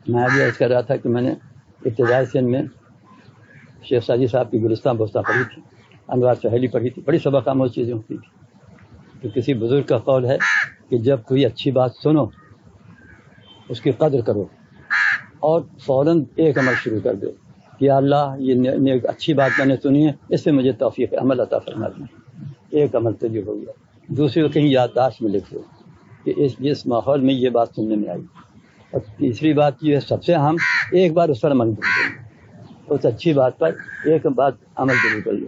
میں ابھی عرض کر رہا تھا کہ میں نے ابتدائی سن میں شیخ ساجی صاحب کی گلستان بوستہ پڑھی تھی، انوار سہیلی پڑھی تھی، بڑی سبق آموز چیزیں ہوتی تھی. تو کسی بزرگ کا قول ہے کہ جب کوئی اچھی بات سنو اس کی قدر کرو اور فوراً ایک عمل شروع کر دو کہ اللہ یہ اچھی بات میں نے سنی ہے، اس سے مجھے توفیق عمل عطا فرما دی. ایک عمل تو جو ہو گیا. دوسری کو کہیں یادداشت میں لکھ دو کہ اس ماحول میں یہ بات سننے میں آئی. اور تیسری بات یہ ہے سب سے اہم، ایک بار اس پر عمل کرو، اس اچھی بات پر ایک بات عمل ضرور کر لو.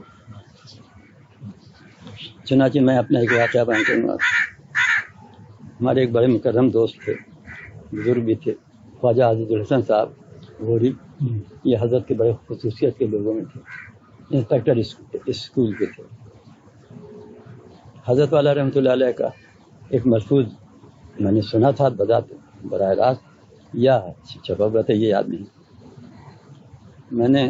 چنانچہ میں اپنا ایک واقعہ بیان کروں گا. ہمارے ایک بڑے مکرم دوست تھے، بزرگ بھی تھے، خواجہ عزیز الحسن صاحب غوری. یہ حضرت کے بڑے خصوصیت کے لوگوں میں تھے، انسپیکٹر اسکول کے تھے. حضرت والا رحمۃ اللہ علیہ کا ایک ملفوظ میں نے سنا تھا براہ راست یا چھپا ہوا تھا، یہ یاد نہیں. میں نے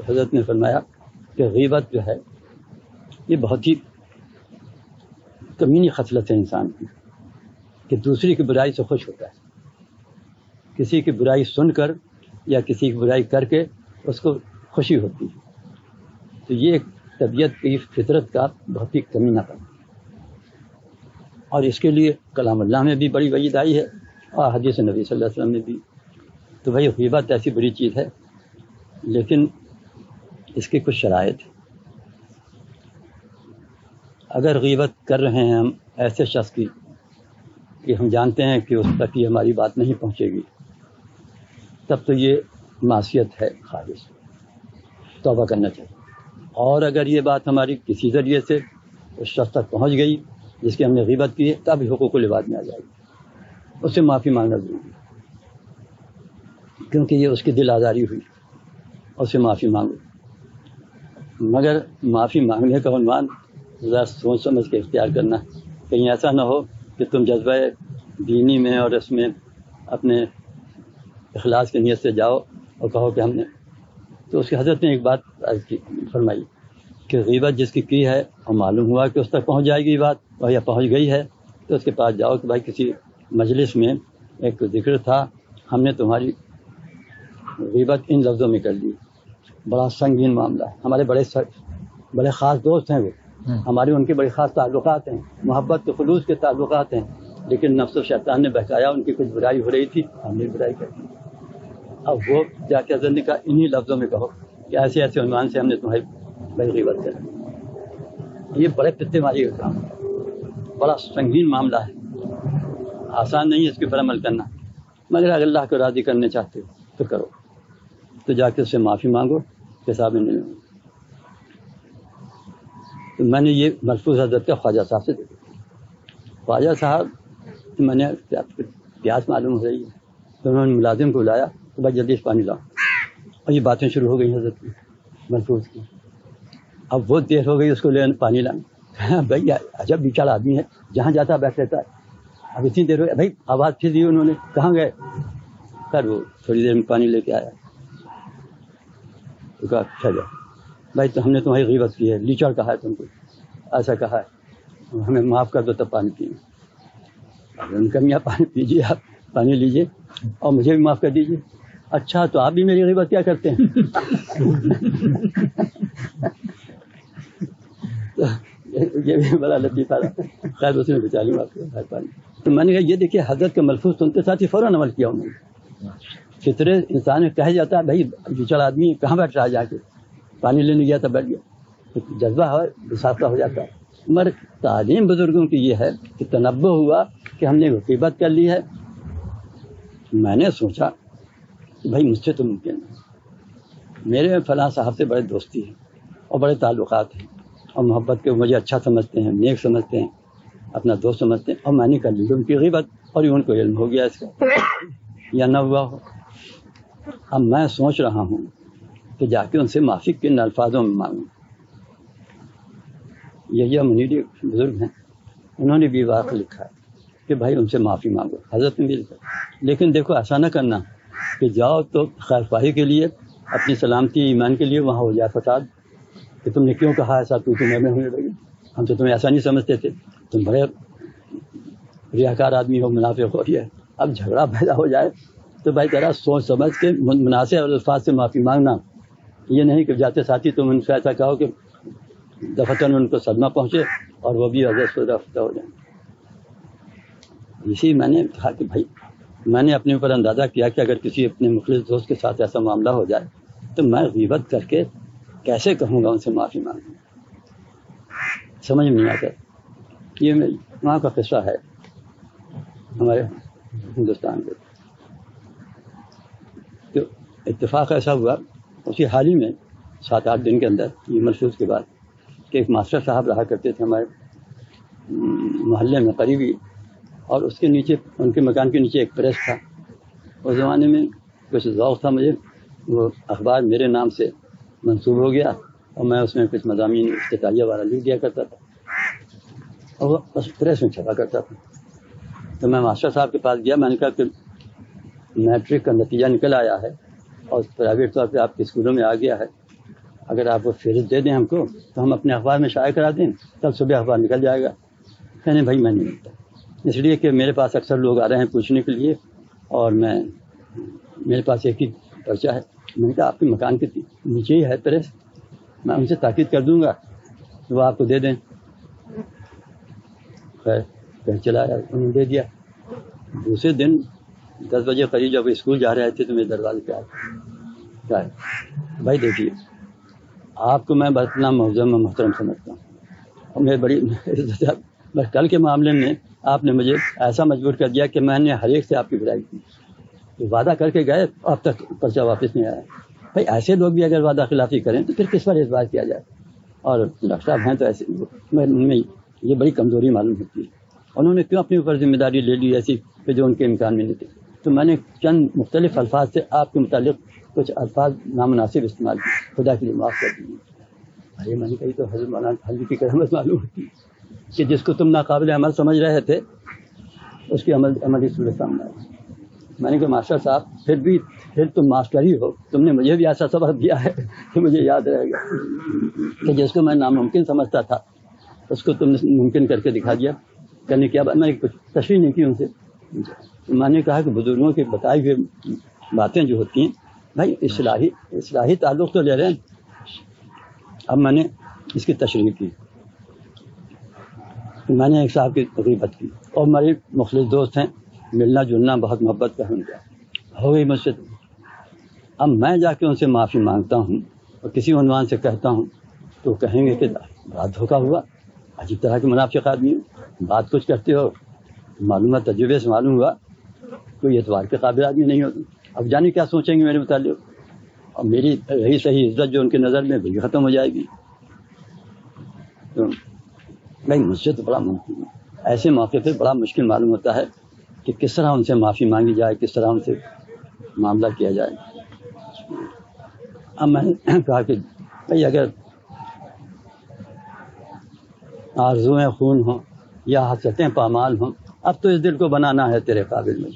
حضرت نے فرمایا کہ غیبت جو ہے یہ بہت ہی کمینی خصلت ہے انسان کی، کہ دوسری کی برائی سے خوش ہوتا ہے. کسی کی برائی سن کر یا کسی کی برائی کر کے اس کو خوشی ہوتی ہے. تو یہ ایک طبیعت کی فطرت کا بہت ہی کمینہ پن، اور اس کے لیے کلام اللہ میں بھی بڑی وعید آئی ہے اور حدیث نبی صلی اللہ علیہ وسلم میں بھی. تو بھائی غیبت ایسی بری چیز ہے، لیکن اس کی کچھ شرائط ہے. اگر غیبت کر رہے ہیں ہم ایسے شخص کی کہ ہم جانتے ہیں کہ اس تک یہ ہماری بات نہیں پہنچے گی، تب تو یہ معصیت ہے خالص، توبہ کرنا چاہیے. اور اگر یہ بات ہماری کسی ذریعے سے اس شخص تک پہنچ گئی جس کی ہم نے غیبت کی ہے، تب حقوق العباد میں آ جائے گی. اس سے معافی مانگنا ضروری ہے، کیونکہ یہ اس کی دل آزاری ہوئی. اس سے معافی مانگو، مگر معافی مانگنے کا عنوان ذرا سوچ سمجھ کے اختیار کرنا. کہیں ایسا نہ ہو کہ تم جذبہ دینی میں اور اس میں اپنے اخلاص کی نیت سے جاؤ اور کہو کہ ہم نے. تو اس کی حضرت نے ایک بات فرمائی کہ غیبت جس کی ہے اور معلوم ہوا کہ اس تک پہنچ جائے گی بات اور یا پہنچ گئی ہے، تو اس کے پاس جاؤ کہ بھائی کسی مجلس میں ایک ذکر تھا، ہم نے تمہاری غیبت ان لفظوں میں کر لی، بڑا سنگین معاملہ ہے. ہمارے بڑے خاص دوست ہیں، وہ ہمارے ان کے بڑے خاص تعلقات ہیں، محبت کے خلوص کے تعلقات ہیں، لیکن نفس و شیطان نے بہکایا، ان کی کچھ برائی ہو رہی تھی، ہم نے برائی کر دی. اب وہ جا کے حضرت نے کہا انہی لفظوں میں کہو کہ ایسے ایسے عنوان سے ہم نے تمہاری بڑی غیبت کر دی. یہ بڑے پتے ماری کا کام ہے، بڑا سنگین معاملہ ہے، آسان نہیں ہے اس کے اوپر عمل کرنا. مگر اگر اللہ کو راضی کرنے چاہتے ہو تو کرو. تو جا کے اس سے معافی مانگو، حساب نہیں لوں. تو میں نے یہ ملفوظ حضرت کا خواجہ صاحب سے دیکھا. خواجہ صاحب میں نے پیاس معلوم ہو رہی ہے، تو انہوں نے ملازم کو بلایا تو بھائی جلدی پانی لاؤ، اور یہ باتیں شروع ہو گئی حضرت کی ملفوظ کی. اب وہ دیر ہو گئی اس کو لینے پانی لانے. بھائی عجب بیچارہ آدمی ہے، جہاں جاتا بیٹھ رہتا ہے. اب اتنی دیر ہو گئی، بھائی آواز پھر دی انہوں نے، کہاں گئے؟ خیر وہ تھوڑی دیر میں پانی لے کے آیا. تو کہا اچھا جا بھائی، تو ہم نے تمہاری غیبت کی ہے، لیچڑ کہا ہے تم کو، ایسا کہا ہے، ہمیں معاف کر دو تب پانی پیئیں. ان کا میاں پانی پیجیے، آپ پانی لیجیے اور مجھے بھی معاف کر دیجیے. اچھا تو آپ بھی میری غیبت کیا کرتے ہیں؟ یہ بھی بڑا لطیفہ تھا. خیر اس نے بچا لی معاف کر پانی. تو میں نے کہا یہ دیکھیے حضرت کا ملفوظ سنتے ساتھ ہی فوراً عمل کیا انہوں نے. فطرے انسان کہہ جاتا ہے بھائی بیچڑ آدمی کہاں بیٹھ رہا ہے، جا کے پانی لینے گیا تھا بیٹھ گیا، جذبہ ہے بساختہ ہو جاتا ہے. مگر تعلیم بزرگوں کی یہ ہے کہ تنبہ ہوا کہ ہم نے غیبت کر لی ہے. میں نے سوچا کہ بھائی مجھ سے تو ممکن ہے، میرے فلاں صاحب سے بڑے دوستی ہے اور بڑے تعلقات ہیں اور محبت کے مجھے اچھا سمجھتے ہیں، نیک سمجھتے ہیں، اپنا دوست سمجھتے ہیں، اور میں نے کر لی ان کی غیبت اور ان کو علم ہو گیا اس کا یا نہ ہوا ہو. اب میں سوچ رہا ہوں کہ جا کے ان سے معافی کن الفاظوں میں مانگوں. یہ منیری بزرگ ہیں، انہوں نے بھی واقع لکھا ہے کہ بھائی ان سے معافی مانگو. حضرت نے بھی لکھا. لیکن دیکھو ایسا نہ کرنا کہ جاؤ تو خیر خواہی کے لیے، اپنی سلامتی ایمان کے لیے وہاں ہو جائے فساد کہ تم نے کیوں کہا ایسا، تو تمہیں ہونے لگی، ہم تو تمہیں ایسا نہیں سمجھتے تھے، تم بڑے ریاکار آدمی ہو، منافق ہو. یہ اب جھگڑا پیدا ہو جائے تو بھائی ذرا سوچ سمجھ کے مناسب الفاظ سے معافی مانگنا، یہ نہیں کہ جاتے ساتھی تم ان سے ایسا کہو کہ دفتر ان کو صدمہ پہنچے اور وہ بھی حضرت سے رفتہ ہو جائیں۔ اسی میں نے کہا کہ بھائی میں نے اپنے اوپر اندازہ کیا کہ اگر کسی اپنے مخلص دوست کے ساتھ ایسا معاملہ ہو جائے تو میں غیبت کر کے کیسے کہوں گا ان سے معافی مانگوں، سمجھ میں نہیں آتا۔ یہ وہاں کا قصہ ہے ہمارے ہندوستان کے۔ تو اتفاق ایسا ہوا اسی حال ہی میں 7-8 دن کے اندر یہ ملفوظ کے بعد کہ ایک ماسٹر صاحب رہا کرتے تھے ہمارے محلے میں قریبی، اور اس کے نیچے ان کے مکان کے نیچے ایک پریس تھا۔ اس زمانے میں کچھ ذوق تھا مجھے، وہ اخبار میرے نام سے منسوب ہو گیا اور میں اس میں کچھ مضامین افتتاحیہ والا لکھ دیا کرتا تھا اور وہ بس پریس میں چھپا کرتا تھا۔ تو میں ماسٹر صاحب کے پاس گیا، میں نے کہا کہ میٹرک کا نتیجہ نکل آیا ہے اور پرائیویٹ طور پہ آپ کے اسکولوں میں آ گیا ہے، اگر آپ وہ فہرست دے دیں ہم کو تو ہم اپنے اخبار میں شائع کرا دیں، کل صبح اخبار نکل جائے گا۔ کہنے بھائی میں نہیں ملتا، اس لیے کہ میرے پاس اکثر لوگ آ رہے ہیں پوچھنے کے لیے اور میرے پاس ایک ہی پرچہ ہے۔ میں نے کہا آپ کے مکان کے نیچے ہی ہے پریس، میں ان سے تاکید کر دوں گا کہ وہ آپ کو دے دیں۔ خیر کہیں چلا آیا، انہوں نے دے دیا۔ دوسرے دن 10 بجے قریب جب اسکول جا رہے تھے تو میرے دروازے پہ آئے، بھائی دیکھیے آپ کو میں اتنا معظم و محترم سمجھتا ہوں اور میرے بڑی عزت ہے، بس کل کے معاملے میں آپ نے مجھے ایسا مجبور کر دیا کہ میں نے ہر ایک سے آپ کی برائی کی، تو وعدہ کر کے گئے اب تک پرچہ واپس نہیں آیا۔ بھائی ایسے لوگ بھی اگر وعدہ خلافی کریں تو پھر کس پر اعتبار کیا جائے؟ اور ڈاکٹر صاحب ہیں تو ایسے میں یہ بڑی کمزوری معلوم ہوتی ہے۔ انہوں نے کیوں اپنے اوپر ذمہ داری لے لی ایسی کہ جو ان کے امکان میں نہیں تھی؟ تو میں نے چند مختلف الفاظ سے آپ کے متعلق کچھ الفاظ نامناسب استعمال کیے، خدا کے لیے معاف کر دیجیے۔ ارے میں نے کہی تو حضرت مولانا حضرت کی کرامت معلوم ہوتی کہ جس کو تم ناقابل عمل سمجھ رہے تھے اس کی عملی صورت سامنے آئی۔ میں نے کہا ماسٹر صاحب پھر تم ماسٹر ہی ہو، تم نے مجھے بھی ایسا سبق دیا ہے کہ مجھے یاد رہے گا کہ جس کو میں ناممکن سمجھتا تھا اس کو تم نے ممکن کر کے دکھا دیا۔ کرنے کیا بات، میں نے کچھ تشریح نہیں کی ان سے۔ میں نے کہا کہ بزرگوں کی بتائی ہوئی باتیں جو ہوتی ہیں بھائی اصلاحی تعلق تو لے رہے ہیں۔ اب میں نے اس کی تشریح کی، میں نے ایک صاحب کی غیبت کی اور ہمارے مخلص دوست ہیں، ملنا جلنا بہت محبت کا ان کا ہو گئی مجھ سے۔ اب میں جا کے ان سے معافی مانگتا ہوں اور کسی عنوان سے کہتا ہوں تو کہیں گے کہ بات دھوکہ ہوا، عجیب طرح کے منافق آدمی ہو، بات کچھ کرتے ہو، معلومات تجربے سے معلوم ہوا کوئی اعتبار کے قابل آدمی نہیں ہوتی۔ اب جانے کیا سوچیں گے میرے متعلق، اور میری رہی صحیح عزت جو ان کے نظر میں بھی ختم ہو جائے گی۔ تو بھائی مجھ سے تو بڑا ممکن ایسے موقع پہ بڑا مشکل معلوم ہوتا ہے کہ کس طرح ان سے معافی مانگی جائے، کس طرح ان سے معاملہ کیا جائے۔ اب میں نے کہا کہ بھائی اگر آرزوئیں خون ہوں یا حسرتیں پامال ہوں، اب تو اس دل کو بنانا ہے تیرے قابل میں۔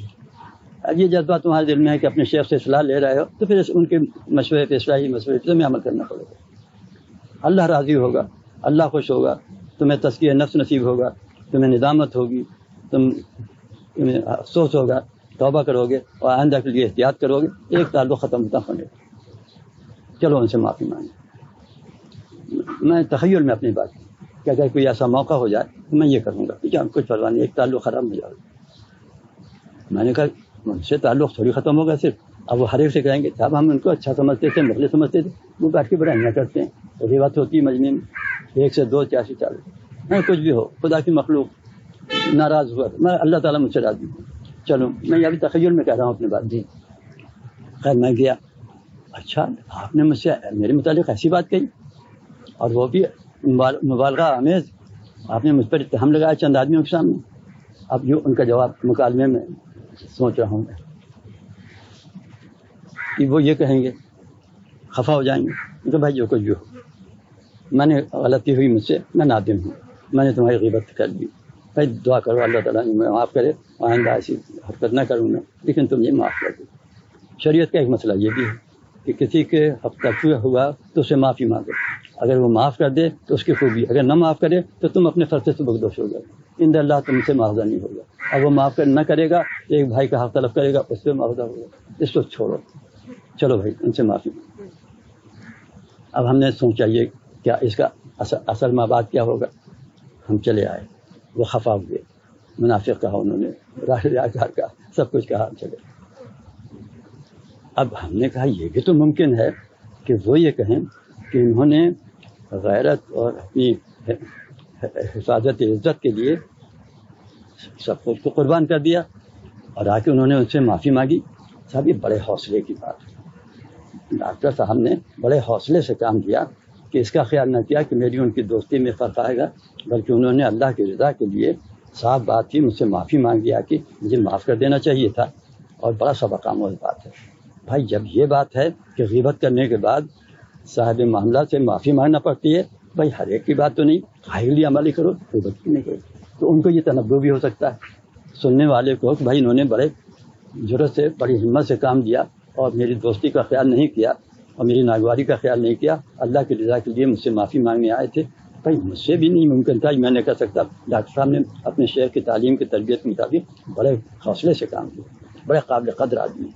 اب یہ جذبہ تمہارے دل میں ہے کہ اپنے شیخ سے اصلاح لے رہے ہو تو پھر ان کے مشورے پہ اصلاحی مشورے پہ تمہیں عمل کرنا پڑے گا۔ اللہ راضی ہوگا، اللہ خوش ہوگا، تمہیں تزکیہ نفس نصیب ہوگا، تمہیں ندامت ہوگی، تمہیں افسوس ہوگا، توبہ کرو گے اور آئندہ کے لیے احتیاط کرو گے، ایک تعلق ختم ہوتا ہونے گا۔ چلو ان سے معافی مانگیں۔ میں تخیل میں اپنی بات کہ اگر کوئی ایسا موقع ہو جائے تو میں یہ کروں گا کہ کچھ پرواہ نہیں، ایک تعلق خراب ہو جائے گا۔ میں نے کہا ان سے تعلق تھوڑی ختم ہوگا صرف، اب وہ ہر ایک سے کہیں گے جب ہم ان کو اچھا سمجھتے تھے، مخلص سمجھتے تھے، وہ بیٹھ کے برائیاں کرتے ہیں، غیبت ہوتی ہے مجمع میں 1 سے 2 84 40، میں کچھ بھی ہو، خدا کی مخلوق ناراض ہوا، میں اللہ تعالیٰ مجھ سے راضی ہوں۔ چلو میں یہ بھی تخیل میں کہہ رہا ہوں اپنی بات جی۔ خیر میں گیا، اچھا آپ نے مجھ سے میرے متعلق ایسی بات کہی اور وہ بھی مبالغہ آمیز، آپ نے مجھ پر اتہام لگایا چند آدمیوں کے سامنے۔ اب جو ان کا جواب مکالمے میں سوچ رہا ہوں میں کہ وہ یہ کہیں گے، خفا ہو جائیں گے کہ بھائی جو کچھ بھی ہو، میں نے غلطی ہوئی مجھ سے، میں نادم ہوں، میں نے تمہاری غیبت کر دی، بھائی دعا کرو اللہ تعالیٰ نے مجھے معاف کرے، آئندہ ایسی حرکت نہ کروں میں، لیکن تم یہ معاف کر دو۔ شریعت کا ایک مسئلہ یہ بھی ہے کہ کسی کے حق تلفی ہوا تو اسے معافی مانگو، اگر وہ معاف کر دے تو اس کی خوبی، اگر نہ معاف کرے تو تم اپنے فرض سے بغدوش ہو گئے، اند اللہ تم سے معاوضہ نہیں ہوگا، اور وہ معاف نہ کرے گا ایک بھائی کا حق طلب کرے گا اس پہ معاوضہ ہوگا، اس کو چھوڑو، چلو بھائی ان سے معافی۔ اب ہم نے سوچا یہ کیا اس کا اثر ماں بعد کیا ہوگا، ہم چلے آئے، وہ خفا ہوئے، منافق کہا انہوں نے، ریاکار کا سب کچھ کہا، چلے۔ اب ہم نے کہا یہ بھی تو ممکن ہے کہ وہ یہ کہیں کہ انہوں نے غیرت اور اپنی حفاظت عزت کے لیے سب کچھ کو قربان کر دیا اور آ کے انہوں نے ان سے معافی مانگی۔ صاحب یہ بڑے حوصلے کی بات ہے، ڈاکٹر صاحب نے بڑے حوصلے سے کام کیا کہ اس کا خیال نہ کیا کہ میری ان کی دوستی میں فرق آئے گا، بلکہ انہوں نے اللہ کی رضا کے لیے صاف بات کی، مجھ سے معافی مانگ لیا کہ مجھے معاف کر دینا چاہیے تھا، اور بڑا سبق آموز بات ہے۔ بھائی جب یہ بات ہے کہ غیبت کرنے کے بعد صاحب معاملہ سے معافی مانگنا پڑتی ہے، بھائی ہر ایک کی بات تو نہیں، خیالی عملی کرو، غیبت کی نہیں کرو، تو ان کو یہ تنبہ بھی ہو سکتا ہے سننے والے کو کہ بھائی انہوں نے بڑے جرأت سے بڑی ہمت سے کام دیا اور میری دوستی کا خیال نہیں کیا اور میری ناگواری کا خیال نہیں کیا، اللہ کی رضا کے لیے مجھ سے معافی مانگنے آئے تھے۔ بھائی مجھ سے بھی نہیں ممکن تھا، میں نے کہہ سکتا، ڈاکٹر صاحب نے اپنے شیخ کی تعلیم کی تربیت کے مطابق بڑے حوصلے سے کام کیا، بڑے قابل قدر آدمی،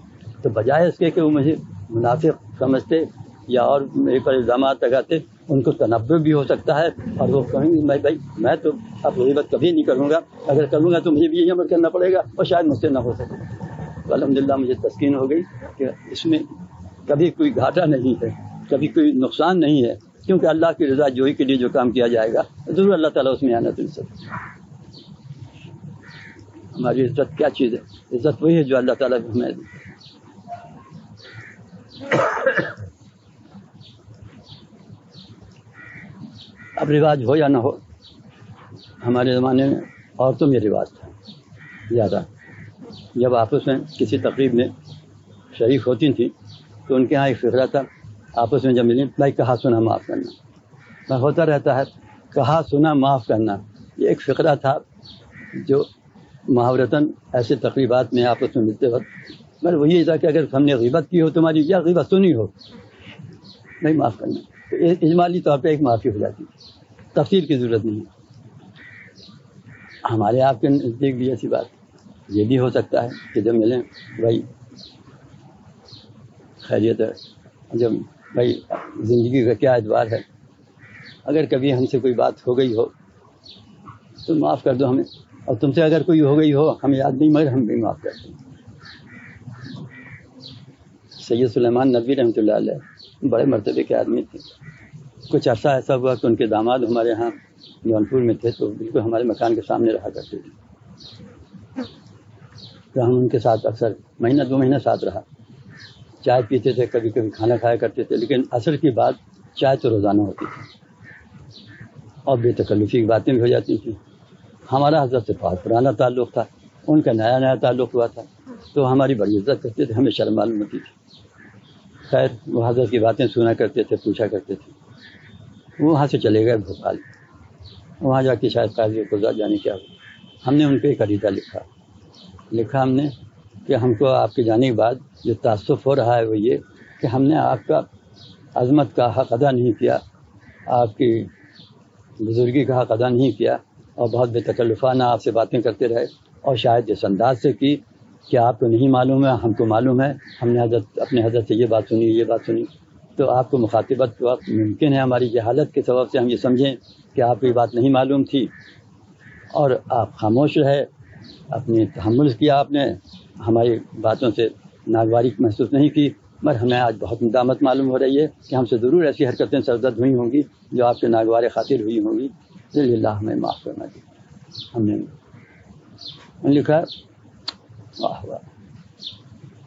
تو بجائے اس کے کہ وہ مجھے منافق سمجھتے یا اور میرے پر الزامات لگاتے، ان کو تنبہ بھی ہو سکتا ہے اور وہ کہیں گے بھائی میں تو اب غیبت کبھی نہیں کروں گا، اگر کروں گا تو مجھے بھی یہی عمل کرنا پڑے گا اور شاید مجھ سے نہ ہو سکے۔ تو الحمدللہ مجھے تسکین ہو گئی کہ اس میں کبھی کوئی گھاٹا نہیں ہے، کبھی کوئی نقصان نہیں ہے، کیونکہ اللہ کی رضا جوئی کے لیے جو کام کیا جائے گا ضرور اللہ تعالیٰ اس میں آنا دل سکے۔ ہماری عزت کیا چیز ہے؟ عزت وہی ہے جو اللہ تعالیٰ ہمیں۔ اب رواج ہو یا نہ ہو، ہمارے زمانے میں عورتوں میں رواج تھا زیادہ، جب آپس میں کسی تقریب میں شریک ہوتی تھیں تو ان کے ہاں ایک فقرہ تھا، آپس میں جب ملیں بھائی کہا سنا معاف کرنا، میں ہوتا رہتا ہے کہا سنا معاف کرنا، یہ ایک فقرہ تھا جو محاورتاً ایسے تقریبات میں آپس میں ملتے وقت میں وہی تھا کہ اگر ہم نے غیبت کی ہو تمہاری یا غیبت سنی ہو، نہیں معاف کرنا، تو اجمالی طور پہ ایک معافی ہو جاتی، تفصیل کی ضرورت نہیں۔ ہمارے آپ کے نزدیک بھی ایسی بات یہ بھی ہو سکتا ہے کہ جب ملیں بھائی خیریت ہے، جب بھائی زندگی کا کیا اعتبار ہے، اگر کبھی ہم سے کوئی بات ہو گئی ہو تو معاف کر دو ہمیں، اور تم سے اگر کوئی ہو گئی ہو ہمیں یاد نہیں مگر ہم بھی معاف کرتے ہیں۔ سید سلیمان ندوی رحمۃ اللہ علیہ بڑے مرتبے کے آدمی تھے، کچھ عرصہ ایسا ہوا کہ ان کے داماد ہمارے ہاں جونپور میں تھے، تو بالکل ہمارے مکان کے سامنے رہا کرتے تھے، تو ہم ان کے ساتھ اکثر مہینہ 2 مہینہ ساتھ رہا، چائے پیتے تھے، کبھی کبھی کھانا کھایا کرتے تھے، لیکن عصر کی بعد چائے تو روزانہ ہوتی تھی اور بے تکلفی کی باتیں بھی ہو جاتی تھیں۔ ہمارا حضرت سے بہت پرانا تعلق تھا، ان کا نیا نیا تعلق ہوا تھا، تو ہماری بڑی عزت کرتے تھے، ہمیں شرم معلوم ہوتی تھی۔ خیر وہ حضرت کی باتیں سنا کرتے تھے، پوچھا کرتے تھے۔ وہاں سے چلے گئے بھوپال، وہاں جا کے شاید قاضی قضات جانے کیا ہوا، ہم نے ان کو ایک عریضہ لکھا ہم نے کہ ہم کو آپ کے جانے کے بعد جو تعصف ہو رہا ہے وہ یہ کہ ہم نے آپ کا عظمت کا حق ادا نہیں کیا، آپ کی بزرگی کا حق ادا نہیں کیا، اور بہت بے تکلفانہ آپ سے باتیں کرتے رہے، اور شاید اس انداز سے کی کہ آپ کو نہیں معلوم ہے، ہم کو معلوم ہے، ہم نے اپنے حضرت سے یہ بات سنی، تو آپ کو مخاطبت وقت ممکن ہے ہماری جہالت کے سبب سے ہم یہ سمجھیں کہ آپ کو یہ بات نہیں معلوم تھی اور آپ خاموش رہے، اپنی تحمل کیا، آپ نے ہماری باتوں سے ناگواری محسوس نہیں کی، مگر ہمیں آج بہت ندامت معلوم ہو رہی ہے کہ ہم سے ضرور ایسی حرکتیں سرزد ہوئی ہوں گی جو آپ کے ناگوار خاطر ہوئی ہوں گی، اللہ ہمیں معاف کرنا دی۔ ہم نے لکھا واہ واہ،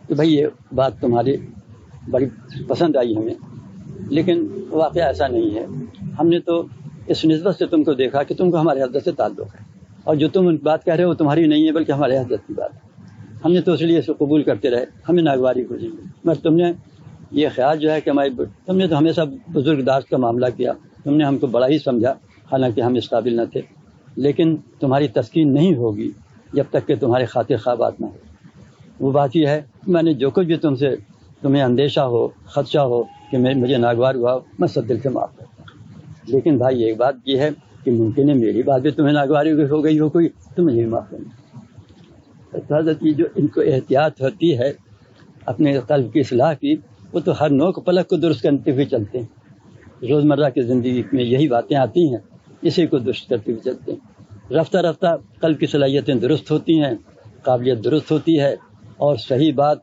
کہ بھائی یہ بات تمہاری بڑی پسند آئی ہمیں، لیکن واقعہ ایسا نہیں ہے، ہم نے تو اس نسبت سے تم کو دیکھا کہ تم کو ہمارے حضرت سے تعلق ہے، اور جو تم بات کہہ رہے ہو وہ تمہاری نہیں ہے بلکہ ہمارے حضرت کی بات ہے، ہم نے تو اس لیے اس کو قبول کرتے رہے، ہمیں ناگواری ہو جائے گی، مگر تم نے یہ خیال جو ہے کہ تم نے تو ہمیشہ بزرگ داشت کا معاملہ کیا، تم نے ہم کو بڑا ہی سمجھا، حالانکہ ہم اس قابل نہ تھے، لیکن تمہاری تسکین نہیں ہوگی جب تک کہ تمہارے خاطر خواب بات نہ ہو۔ وہ بات یہ ہے میں نے جو کچھ بھی تمہیں اندیشہ ہو، خدشہ ہو کہ مجھے ناگوار ہوا، میں سب دل سے معاف کرتا ہوں، لیکن بھائی ایک بات یہ ہے کہ ممکن ہے میری بات بھی تمہیں ناگواری ہو گئی ہو کوئی، تو مجھے بھی معاف کرنا۔ حضرت یہ جو ان کو احتیاط ہوتی ہے اپنے قلب کی اصلاح کی، وہ تو ہر نوک پلک کو درست کرتے ہوئے چلتے ہیں. روزمرہ کی زندگی میں یہی باتیں آتی ہیں، اسی کو درست کرتے ہوئے چلتے ہیں. رفتہ رفتہ قلب کی صلاحیتیں درست ہوتی ہیں، قابلیت درست ہوتی ہے، اور صحیح بات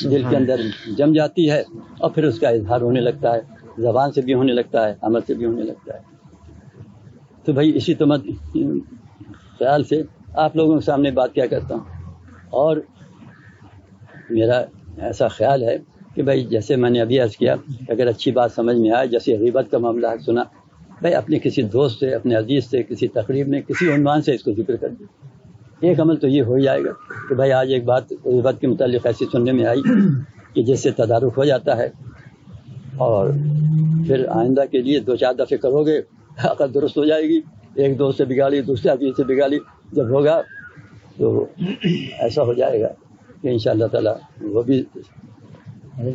دل کے اندر جم جاتی ہے، اور پھر اس کا اظہار ہونے لگتا ہے، زبان سے بھی ہونے لگتا ہے، عمل سے بھی ہونے لگتا ہے. تو بھائی اسی تمت خیال سے آپ لوگوں کے سامنے بات کیا کرتا ہوں. اور میرا ایسا خیال ہے کہ بھائی جیسے میں نے ابھی عرض کیا، اگر اچھی بات سمجھ میں آئے، جیسے غیبت کا معاملہ سنا، بھائی اپنے کسی دوست سے، اپنے عزیز سے، کسی تقریب میں، کسی عنوان سے اس کو ذکر کر دیں. ایک عمل تو یہ ہو جائے گا کہ بھائی آج ایک بات غیبت کے متعلق ایسی سننے میں آئی کہ جس سے تدارک ہو جاتا ہے، اور پھر آئندہ کے لیے 2-4 دفعے کرو گے، عقل درست ہو جائے گی. ایک دوست سے بگاڑی، دوسرے عزیز سے بگاڑی، جب ہوگا تو ایسا ہو جائے گا کہ انشاءاللہ تعالی وہ بھی.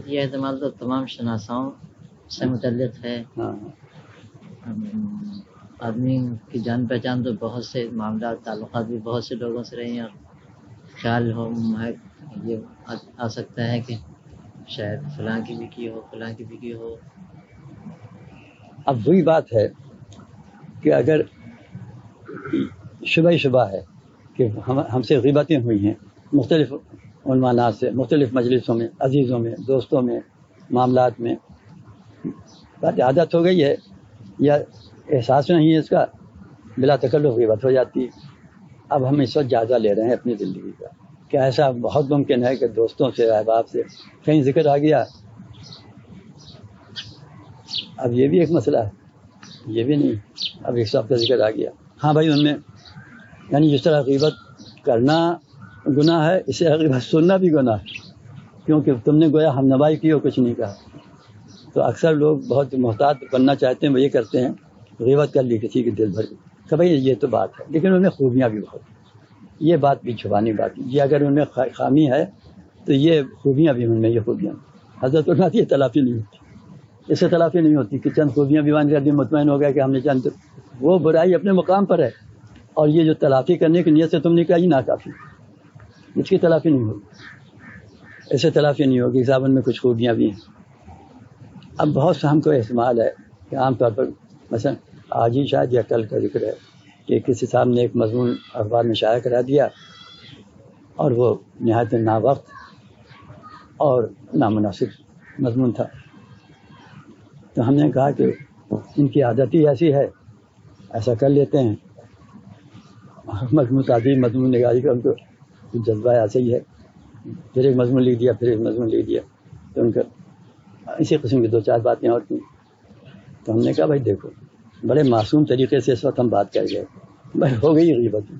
یہ احتمال تو تمام شناساؤں سے متعلق ہے. ہاں، آدمی کی جان پہچان تو بہت سے معاملات، تعلقات بھی بہت سے لوگوں سے رہے ہیں، اور خیال ہو یہ آ سکتا ہے کہ شاید فلاں کی بھی کی ہو، فلاں کی بھی کی ہو. اب وہی بات ہے کہ اگر شبہ ہے کہ ہم سے غیبتیں ہوئی ہیں مختلف عنوانات سے، مختلف مجلسوں میں، عزیزوں میں، دوستوں میں، معاملات میں، بات عادت ہو گئی ہے یا احساس نہیں ہے اس کا، بلا تکلف غیبت ہو جاتی ہے. اب ہم اس وقت جائزہ لے رہے ہیں اپنی زندگی کا کہ ایسا بہت ممکن ہے کہ دوستوں سے، احباب سے کہیں ذکر آ گیا. اب یہ بھی ایک مسئلہ ہے، یہ بھی نہیں، اب ایک صاحب کا ذکر آ گیا. ہاں بھائی، ان میں یعنی جس طرح غیبت کرنا گناہ ہے، اسے غیبت سننا بھی گناہ ہے، کیونکہ تم نے گویا ہم نوائی کی اور کچھ نہیں کہا. تو اکثر لوگ بہت محتاط بننا چاہتے ہیں، وہ یہ کرتے ہیں غیبت کر لی کسی کے دل بھر کہ بھائی یہ تو بات ہے، لیکن ان میں خوبیاں بھی بہت ہیں. یہ بات بھی چھپانی بات ہے، یہ اگر ان میں خامی ہے تو یہ خوبیاں بھی ان میں، یہ خوبیاں حضرت فرماتے یہ تلافی نہیں ہوتی، اس سے تلافی نہیں ہوتی کہ چند خوبیاں بیان کر دی، مطمئن ہو گیا کہ ہم نے چند. وہ برائی اپنے مقام پر ہے، اور یہ جو تلافی کرنے کی نیت سے تم نے کہا یہ ناکافی، اس کی تلافی نہیں ہوگی، ایسے تلافی نہیں ہوگی. صاحب ان میں کچھ خوبیاں بھی ہیں. اب بہت سا ہم کو احتمال ہے کہ عام طور پر مثلا آج ہی شاید یا کل کا ذکر ہے کہ کسی صاحب نے ایک مضمون اخبار میں شائع کرا دیا، اور وہ نہایت ناوقت اور نامناسب مضمون تھا. تو ہم نے کہا کہ ان کی عادت ہی ایسی ہے، ایسا کر لیتے ہیں. مضمون تعدیل مضمون نگاری کا ان کو جذبہ ایسا ہی ہے، پھر ایک مضمون لکھ دیا، پھر ایک مضمون لکھ دیا. تو ان کا اسی قسم کی 2-4 باتیں اور تھیں. تو ہم نے کہا بھائی دیکھو، بڑے معصوم طریقے سے اس وقت ہم بات کر گئے، بھائی ہو گئی غیبت،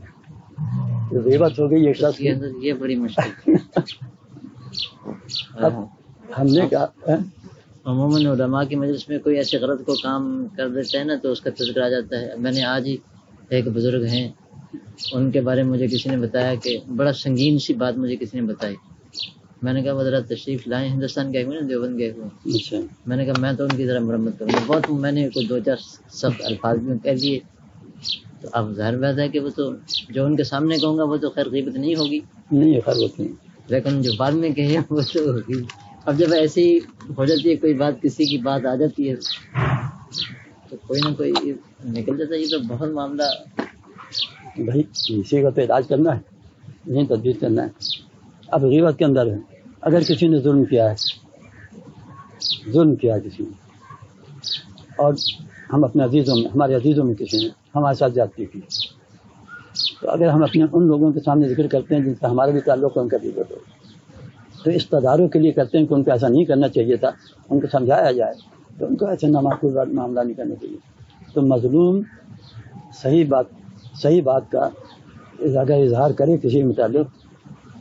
غیبت ہو گئی ایک شخص. یہ بڑی مشکل. اب ہم نے کہا عموماً علماء کی مجلس میں کوئی ایسے غلط کو کام کر دیتا ہے نا تو اس کا تذکرہ آ جاتا ہے. میں نے آج ہی ایک بزرگ ہیں، ان کے بارے میں مجھے کسی نے بتایا کہ بڑا سنگین سی بات مجھے کسی نے بتائی. میں نے کہا وہ ذرا تشریف لائیں، ہندوستان گئے ہوئے نا، دیوبند گئے ہوئے. میں نے کہا میں تو ان کی ذرا مرمت کروں گا. بہت میں نے کوئی 2-4 سخت الفاظ میں کہہ دیے. تو اب ظاہر بات ہے کہ وہ تو جو ان کے سامنے کہوں گا وہ تو خیر غیبت نہیں ہوگی، نہیں خیر ہوتی، لیکن جو بعد میں کہے وہ تو ہوگی. اب جب ایسی ہو جاتی ہے، کوئی بات کسی کی بات آ جاتی ہے تو کوئی نہ کوئی نکل جاتا ہے. یہ تو بہت معاملہ بھائی اسی کا تو علاج کرنا ہے، نہیں تدبیر کرنا ہے. اب غیبت کے اندر ہے، اگر کسی نے ظلم کیا کسی نے، اور ہم اپنے عزیزوں میں، ہمارے عزیزوں میں کسی نے ہمارے ساتھ زیادتی کی، تو اگر ہم اپنے ان لوگوں کے سامنے ذکر کرتے ہیں جن سے ہمارا بھی تعلق ہے، ان کا بھی ذکر ہو، تو اس تدارک کے لیے کرتے ہیں کہ ان کو ایسا نہیں کرنا چاہیے تھا، ان کو سمجھایا جائے، تو ان کو ایسا نامعقول معاملہ نہیں کرنا چاہیے. تو مظلوم صحیح بات کا اگر اظہار کرے کسی متعلق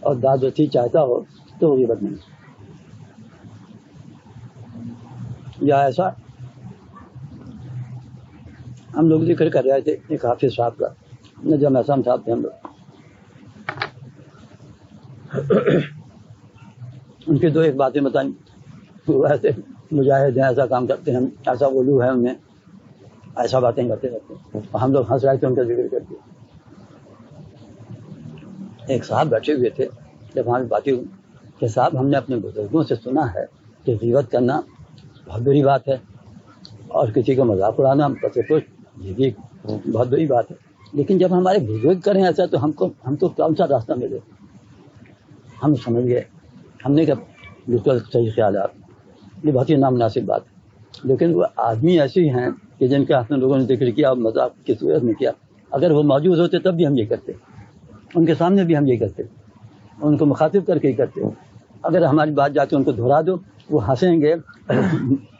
اور داد وسیع چاہتا ہو تو غیبت نہیں. یا ایسا ہم لوگ ذکر کر رہے تھے ایک حافظ صاحب کا، نجم احسان صاحب تھے ہم لوگ، ان کی 2-1 باتیں بتائیں. وہ ایسے مجاہد ہیں، ایسا کام کرتے ہیں، ایسا غلو ہے انہیں، ایسا باتیں کرتے رہتے ہیں. ہم لوگ ہنس رہے تھے ان کا ذکر کر کے. ایک صاحب بیٹھے ہوئے تھے، جب وہاں باتیں ہوئی کہ صاحب ہم نے اپنے بزرگوں سے سنا ہے کہ غیبت کرنا بہت بری بات ہے اور کسی کا مذاق اڑانا یہ بھی بہت بری بات ہے، لیکن جب ہمارے بزرگ کریں ایسا تو ہم کو کون سا راستہ ملے؟ ہم سمجھ گئے، ہم نے کہا بالکل صحیح خیالات، یہ بہت ہی نامناسب بات ہے، لیکن وہ آدمی ایسے ہی ہیں کہ جن کا آپ نے لوگوں نے ذکر کیا اور مذاق کی صورت میں کیا، اگر وہ موجود ہوتے تب بھی ہم یہ کرتے، ان کے سامنے بھی ہم یہ کرتے، ان کو مخاطب کر کے ہی کرتے۔ اگر ہماری بات جا کے ان کو دہرا دو، وہ ہنسیں گے،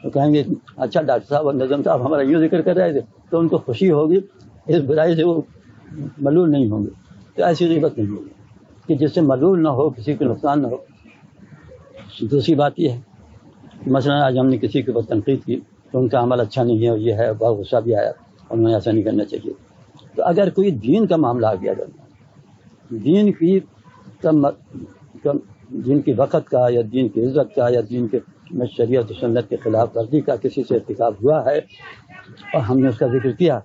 تو کہیں گے اچھا ڈاکٹر صاحب اور نظم صاحب ہمارا یوں ذکر کر رہے تھے، تو ان کو خوشی ہوگی، اس برائی سے وہ ملول نہیں ہوں گے۔ تو ایسی غیبت نہیں ہوگی کہ جس سے ملول نہ ہو، کسی کو نقصان نہ ہو۔ دوسری بات یہ ہے کہ مثلاً آج ہم نے کسی کے اوپر تنقید کی تو ان کا عمل اچھا نہیں ہے، اور یہ ہے، بہت غصہ بھی آیا، اور انہیں ایسا نہیں کرنا چاہیے۔ تو اگر کوئی دین کا معاملہ آ گیا، دین کی وقت کا یا دین کی عزت کا یا دین کے شریعت و سنت کے خلاف ورزی کا کسی سے ارتکاب ہوا ہے اور ہم نے اس کا ذکر کیا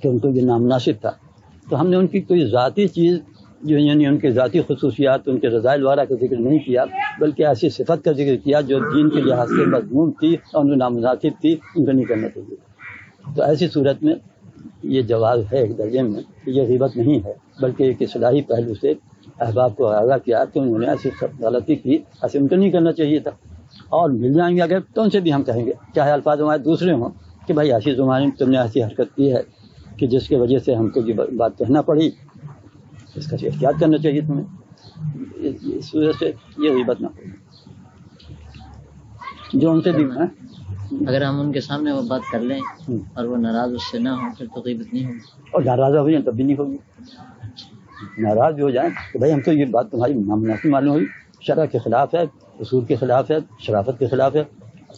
کہ ان کو یہ نامناسب تھا، تو ہم نے ان کی کوئی ذاتی چیز جو یعنی ان کے ذاتی خصوصیات، ان کے رضائل وغیرہ کا ذکر نہیں کیا، بلکہ ایسی صفت کا ذکر کیا جو دین کے لحاظ سے مضمون تھی اور ان کو نامناسب تھی، ان کو نہیں کرنا چاہیے۔ تو ایسی صورت میں یہ جواز ہے ایک درجے میں کہ یہ غیبت نہیں ہے، بلکہ ایک اصلاحی پہلو سے احباب کو آگاہ کیا کہ انہوں نے ایسی غلطی کی، ایسے ان کو نہیں کرنا چاہیے تھا، اور مل جائیں گے اگر تو ان سے بھی ہم کہیں گے، چاہے الفاظ ہمارے دوسرے ہوں، کہ بھائی ایسی زمانے میں تم نے ایسی حرکت کی ہے کہ جس کی وجہ سے ہم کو یہ بات کہنا پڑی، اس کا احتیاط کرنا چاہیے تمہیں، اس وجہ سے یہ غیبت نہ ہو جو ان سے بھی ہے۔ اگر ہم ان کے سامنے وہ بات کر لیں اور وہ ناراض اس سے نہ ہوں پھر تو غیبت نہیں ہوگی، اور ناراض ہو جائیں تب بھی نہیں ہوگی۔ ناراض بھی ہو جائیں کہ بھائی ہم تو یہ بات تمہاری نامناسب معلوم ہوئی، شرع کے خلاف ہے، اصول کے خلاف ہے، شرافت کے خلاف ہے،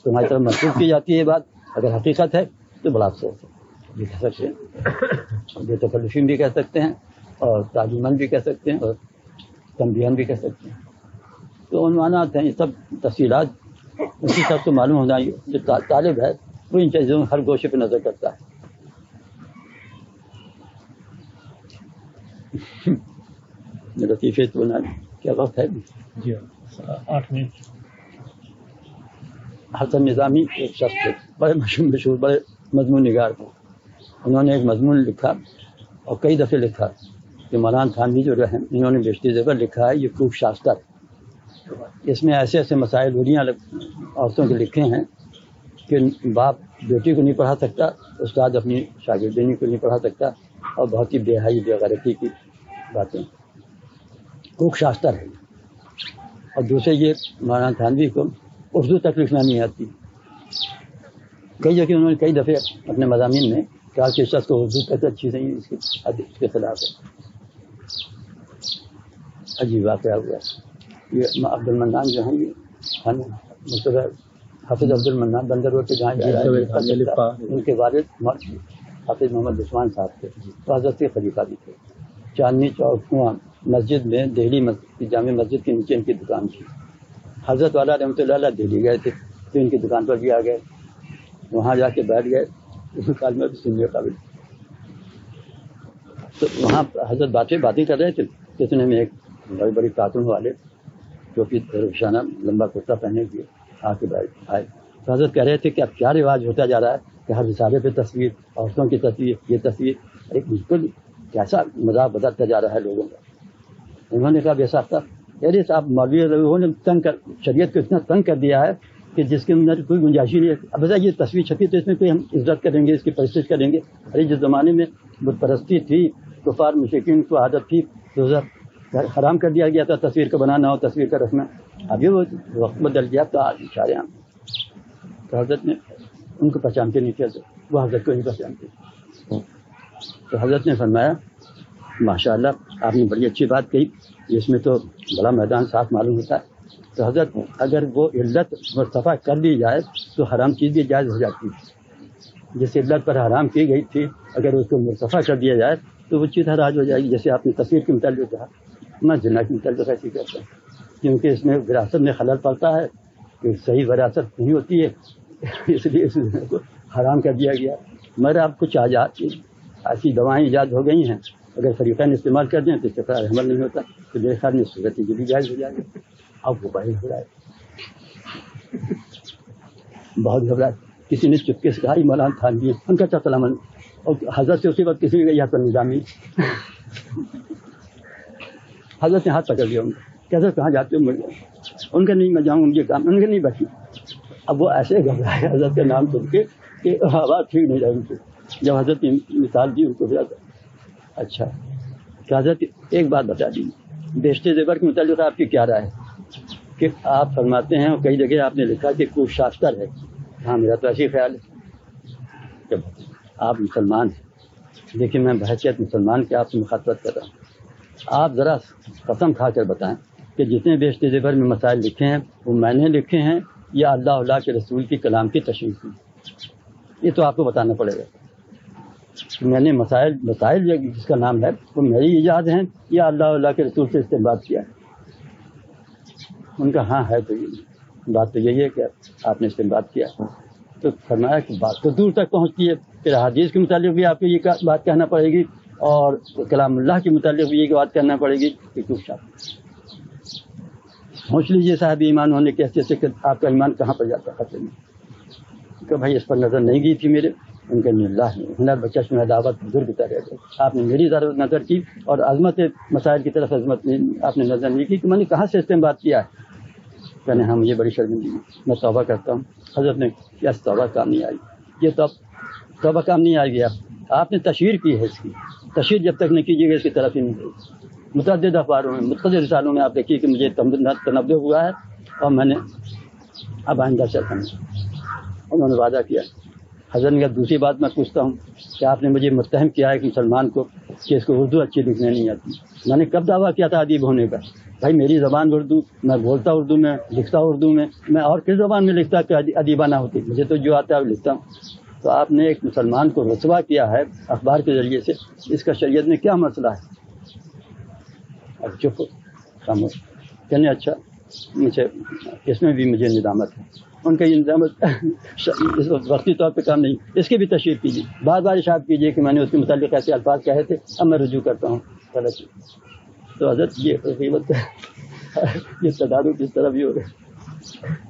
تمہاری طرف منسوخ کی جاتی ہے یہ بات، اگر حقیقت ہے تو بڑا افسوس ہے، یہ کہہ سکتے ہیں، بے تکلفین بھی کہہ سکتے ہیں، اور تعلیمن بھی کہہ سکتے ہیں، اور تنبیہن بھی کہہ سکتے ہیں۔ تو عنوانات ہیں، یہ سب تفصیلات اسی سب کو معلوم ہونا، جو طالب ہے وہ ان چیزوں ہر گوشے پہ نظر کرتا ہے۔ لطیفے تو کیا وقت ہے؟ جی 8 منٹ۔ حسن نظامی ایک شخص تھے، بڑے مشہور بڑے مضمون نگار تھے، انہوں نے ایک مضمون لکھا اور کئی دفعے لکھا کہ مولانا تھانوی جو رہے انہوں نے بیشتر جگہ لکھا ہے یہ خوب شاستہ، اس میں ایسے ایسے مسائل وریاں عورتوں کے لکھے ہیں کہ باپ بیٹی کو نہیں پڑھا سکتا، استاد اپنی شاگردینی کو نہیں پڑھا سکتا، اور بہت ہی بے حیائی بے غیرتی کی باتیں خوب شاستہ ہے۔ اور دوسرے یہ مولانا تھانوی کو اردو تک لکھنا نہیں آتی، کئی جگہ انہوں نے کئی دفعے اپنے مضامین میں کہا کہ شخص کو اردو تک اچھی نہیں، اس کے خلاف ہے۔ عجیب واقعہ ہوا، یہ عبد المنان جو ہیں یہ مصطفیٰ حافظ عبد المنان بندر روڈ پہ جہاں ان کے والد حافظ محمد عثمان صاحب تھے، تو حضرت خلیفہ بھی تھے۔ چاندنی چوک مسجد میں دہلی جامع مسجد کے نیچے ان کی دکان تھی، حضرت والا رحمۃ اللہ علیہ دہلی گئے تھے تو ان کی دکان پر بھی آ گئے، وہاں جا کے بیٹھ گئے، اس کال میں بھی سننے قابل۔ تو وہاں حضرت باتیں کر رہے تھے، اتنے میں ایک بڑی بڑی کارٹون والے جو کہ روشانہ لمبا کرتا پہنے ہوئے آ کے بیٹھ آئے، تو حضرت کہہ رہے تھے کہ اب کیا رواج ہوتا جا رہا ہے کہ ہر رسالے پہ تصویر، عورتوں کی تصویر، یہ تصویر، ایک بالکل کیسا مذاق بدلتا جا رہا ہے لوگوں کا۔ انہوں نے کہا بے ساختہ یعنی صاحب مولوی لوگوں نے شریعت کو اتنا تنگ کر دیا ہے کہ جس کے اندر کوئی گنجائش ہی نہیں ہے۔ اب ایسا یہ تصویر چھپی تو اس میں کوئی ہم عزت کریں گے، اس کی پرستش کریں گے؟ ارے جس زمانے میں بت پرستی تھی، کفار مشرکین کو عادت تھی، تو حرام کر دیا گیا تھا تصویر کا بنانا اور تصویر کا رکھنا۔ ابھی وہ وقت بدل گیا تو آج اشارے عام، تو حضرت نے ان کو پہچانتے نہیں تھے، وہ حضرت کو نہیں پہچانتے۔ تو حضرت نے فرمایا ماشاء اللہ آپ نے بڑی اچھی بات کہی، اس میں تو بڑا میدان صاف معلوم ہوتا ہے۔ تو حضرت اگر وہ علت مرتفع کر دی جائے تو حرام چیز بھی جائز ہو جاتی ہے، جس علت پر حرام کی گئی تھی اگر اس کو مرتفع کر دیا جائے تو وہ چیز حراج ہو جائے گی۔ جیسے آپ نے تصویر کے متعلق کہا، میں زنا کے متعلق ایسی کہتا ہوں، کیونکہ اس میں وراثت میں خلل پڑتا ہے کہ صحیح وراثت نہیں ہوتی ہے، اس لیے اس کو حرام کر دیا گیا۔ مگر اب کچھ ایسی دوائیں ایجاد ہو گئی ہیں اگر فریقین استعمال کر دیں تو استقرار عمل نہیں ہوتا، تو میرے خیال میں صورت یہ بھی جائز ہو جائے گا. اب وہ بڑے گھبرائے، بہت گھبرائے. کسی نے چپکے سے کہا مولانا تھانوی ان کا چا سلام، اور حضرت سے اسی وقت کسی نے یہاں پر نظامی حضرت نے ہاتھ پکڑ لیا ان کا کہ حضرت کہاں جاتے ہو؟ ان کا نہیں میں جاؤں مجھے کام، ان کے نہیں بیٹھی. اب وہ ایسے گھبرائے حضرت کا نام سن کے کہ آواز ٹھیک نہیں رہی ان کو. جب حضرت نے مثال دی ان کو پھر اچھا کہ حضرت ایک بات بتا دیجیے، بیشتر زیور کے متعلق آپ کی کیا رائے ہے؟ کہ آپ فرماتے ہیں اور کئی جگہ آپ نے لکھا کہ کوئی شاستر ہے. ہاں میرا تو ایسی خیال ہے کہ آپ مسلمان ہیں، لیکن میں بحیثیت مسلمان کے آپ سے مخاطبت کر رہا ہوں. آپ ذرا قسم کھا کر بتائیں کہ جتنے بیشتر زیور میں مسائل لکھے ہیں وہ میں نے لکھے ہیں یا اللہ کے رسول کی کلام کی تشریح کی؟ یہ تو آپ کو بتانا پڑے گا. میں نے مسائل جس کا نام ہے وہ میری ایجاد ہیں یا اللہ کے رسول سے استنباط کیا ہے؟ ان کا ہاں ہے. تو بات تو یہی ہے کہ آپ نے استنباط کیا. تو فرمایا کہ بات تو دور تک پہنچتی ہے، پھر حدیث کے متعلق بھی آپ کو یہ بات کہنا پڑے گی اور کلام اللہ کے متعلق بھی یہ بات کرنا پڑے گی کہ کچھ سوچ لیجیے صاحب ایمان ہونے کی حیثیت سے کہ آپ کا ایمان کہاں پر جاتا خطرے میں. کہ بھائی اس پر نظر نہیں گئی تھی میرے. ان کے اللہ نے ہنر بچش میں دعوت بزرگ طرح گئے. آپ نے میری نظر کی اور عظمت مسائل کی طرف عظمت آپ نے نظر نہیں کی کہ میں نے کہاں سے استعمال کیا ہے. کہنے ہاں مجھے بڑی شرمندگی، میں توبہ کرتا ہوں. حضرت نے کیا توبہ کام نہیں آئی، یہ توبہ کام نہیں آئے گی. آپ نے تشہیر کی ہے، اس کی تشہیر جب تک نہیں کیجیے گا اس کی طرف ہی نہیں ہوگی. متعدد اخباروں میں متعدد رسالوں میں آپ دیکھیے کہ مجھے تنبہ ہوا ہے اور میں نے اب آئندہ سے انہوں نے وعدہ کیا. حضرت نے دوسری بات میں پوچھتا ہوں کہ آپ نے مجھے متہم کیا ہے کہ مسلمان کو کہ اس کو اردو اچھی لکھنے نہیں آتی. میں نے کب دعویٰ کیا تھا ادیب ہونے کا؟ بھائی میری زبان اردو، میں بولتا اردو میں، لکھتا اردو میں اور کس زبان میں لکھتا کہ ادیبانہ ہوتی؟ مجھے تو جو آتا ہے وہ لکھتا ہوں. تو آپ نے ایک مسلمان کو رسوا کیا ہے اخبار کے ذریعے سے. اس کا شریعت میں کیا مسئلہ ہے؟ اب چپ خاموش. کہنے اچھا مجھے اس میں بھی مجھے ندامت ہے. ان کا یہ ندامت اس وقتی طور پہ کام نہیں، اس کی بھی تشہیر کیجیے، بار بار اشارت کیجیے کہ میں نے اس کے متعلق ایسے الفاظ کہے تھے، اب میں رجوع کرتا ہوں غلط. تو حضرت یہ قیمت یہ تدارک کس طرح بھی ہو رہا ہے.